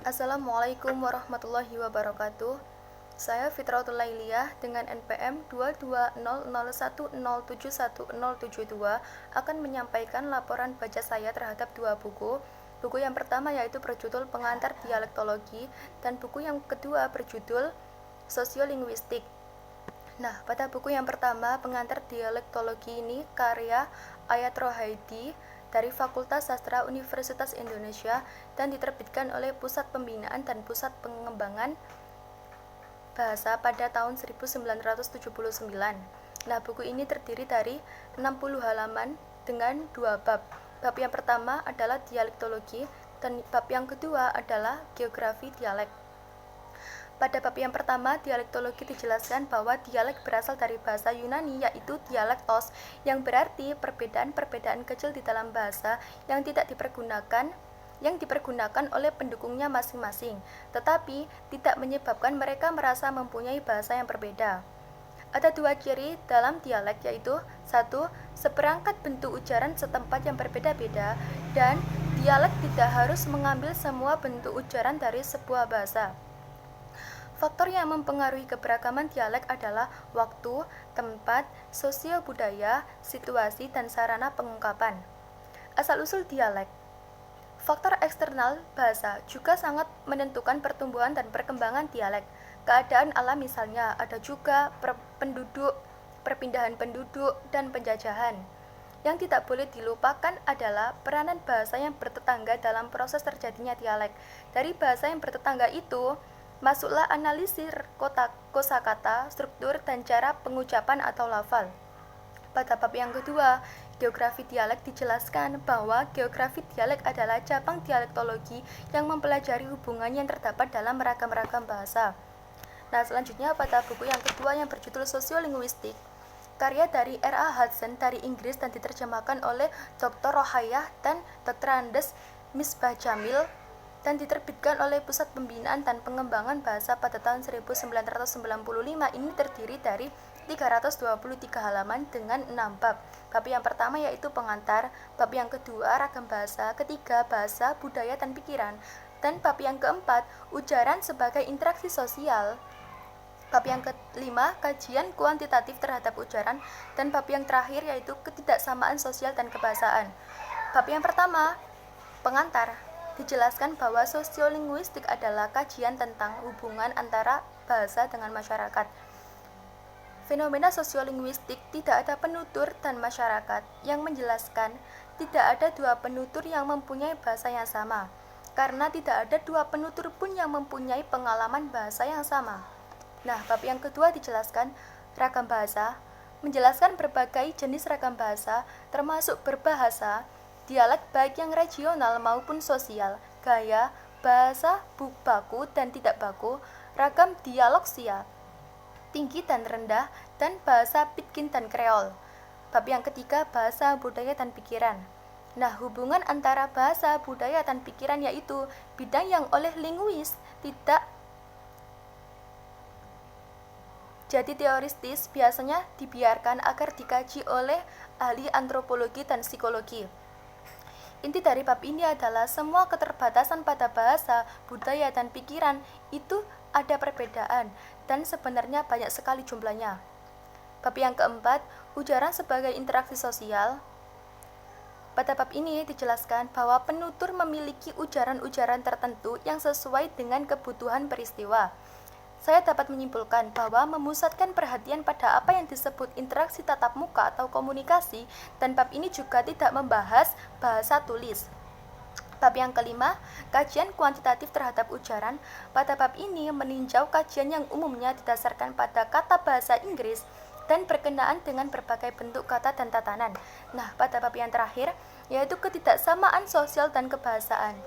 Assalamualaikum warahmatullahi wabarakatuh. Saya Fitratul Lailiyah dengan NPM 22001071072 akan menyampaikan laporan baca saya terhadap dua buku. Buku yang pertama yaitu berjudul Pengantar Dialektologi dan buku yang kedua berjudul Sosiolinguistik. Nah, pada buku yang pertama, Pengantar Dialektologi ini karya Ayat Rohaidi dari Fakultas Sastra Universitas Indonesia dan diterbitkan oleh Pusat Pembinaan dan Pusat Pengembangan Bahasa pada tahun 1979. Nah, buku ini terdiri dari 60 halaman dengan dua bab. Bab yang pertama adalah dialektologi dan bab yang kedua adalah geografi dialek. Pada bab yang pertama, dialektologi dijelaskan bahwa dialek berasal dari bahasa Yunani yaitu dialektos, yang berarti perbedaan-perbedaan kecil di dalam bahasa yang dipergunakan oleh pendukungnya masing-masing, tetapi tidak menyebabkan mereka merasa mempunyai bahasa yang berbeda. Ada dua ciri dalam dialek yaitu: satu, seperangkat bentuk ujaran setempat yang berbeda-beda, dan dialek tidak harus mengambil semua bentuk ujaran dari sebuah bahasa. Faktor yang mempengaruhi keberagaman dialek adalah waktu, tempat, sosio-budaya, situasi, dan sarana pengungkapan. Asal-usul dialek. Faktor eksternal bahasa juga sangat menentukan pertumbuhan dan perkembangan dialek. Keadaan alam misalnya, ada juga perpindahan penduduk, dan penjajahan. Yang tidak boleh dilupakan adalah peranan bahasa yang bertetangga dalam proses terjadinya dialek. Dari bahasa yang bertetangga itu, masuklah analisis kosakata, struktur, dan cara pengucapan atau lafal. Pada bab yang kedua, geografi dialek, dijelaskan bahwa geografi dialek adalah cabang dialektologi yang mempelajari hubungan yang terdapat dalam ragam-ragam bahasa. Nah, selanjutnya pada buku yang kedua yang berjudul Sosiolinguistik, karya dari R.A. Hudson dari Inggris dan diterjemahkan oleh Dr. Rohayah dan Dr. Andes Misbah Jamil dan diterbitkan oleh Pusat Pembinaan dan Pengembangan Bahasa pada tahun 1995. Ini terdiri dari 323 halaman dengan 6 bab. Bab yang pertama yaitu pengantar, bab yang kedua ragam bahasa, ketiga bahasa, budaya, dan pikiran, dan bab yang keempat ujaran sebagai interaksi sosial. Bab yang kelima kajian kuantitatif terhadap ujaran, dan bab yang terakhir yaitu ketidaksamaan sosial dan kebahasaan. Bab yang pertama, pengantar, dijelaskan bahwa sosiolinguistik adalah kajian tentang hubungan antara bahasa dengan masyarakat. Fenomena sosiolinguistik tidak ada penutur dan masyarakat yang menjelaskan tidak ada dua penutur yang mempunyai bahasa yang sama, karena tidak ada dua penutur pun yang mempunyai pengalaman bahasa yang sama. Nah, bab yang kedua dijelaskan ragam bahasa, menjelaskan berbagai jenis ragam bahasa, termasuk berbahasa, dialek baik yang regional maupun sosial, gaya, bahasa baku dan tidak baku, ragam dialogsia, tinggi dan rendah, dan bahasa Pitkin dan Kreol. Bab yang ketiga, bahasa, budaya, dan pikiran. Nah, hubungan antara bahasa, budaya, dan pikiran yaitu bidang yang oleh linguis tidak jadi teoristis, biasanya dibiarkan agar dikaji oleh ahli antropologi dan psikologi. Inti dari bab ini adalah semua keterbatasan pada bahasa, budaya, dan pikiran itu ada perbedaan dan sebenarnya banyak sekali jumlahnya. Bab yang keempat, ujaran sebagai interaksi sosial. Pada bab ini dijelaskan bahwa penutur memiliki ujaran-ujaran tertentu yang sesuai dengan kebutuhan peristiwa. Saya dapat menyimpulkan bahwa memusatkan perhatian pada apa yang disebut interaksi tatap muka atau komunikasi, dan bab ini juga tidak membahas bahasa tulis. Bab yang kelima, kajian kuantitatif terhadap ujaran. Pada bab ini meninjau kajian yang umumnya didasarkan pada kata bahasa Inggris dan berkenaan dengan berbagai bentuk kata dan tatanan. Nah, pada bab yang terakhir, yaitu ketidaksamaan sosial dan kebahasaan.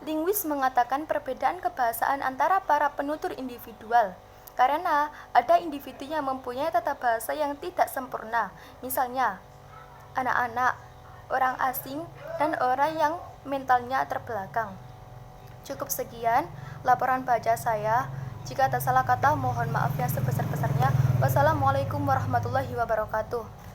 Linguis mengatakan perbedaan kebahasaan antara para penutur individual, karena ada individu yang mempunyai tata bahasa yang tidak sempurna, misalnya anak-anak, orang asing, dan orang yang mentalnya terbelakang. Cukup sekian laporan baca saya. Jika ada salah kata, mohon maaf yang sebesar-besarnya. Wassalamualaikum warahmatullahi wabarakatuh.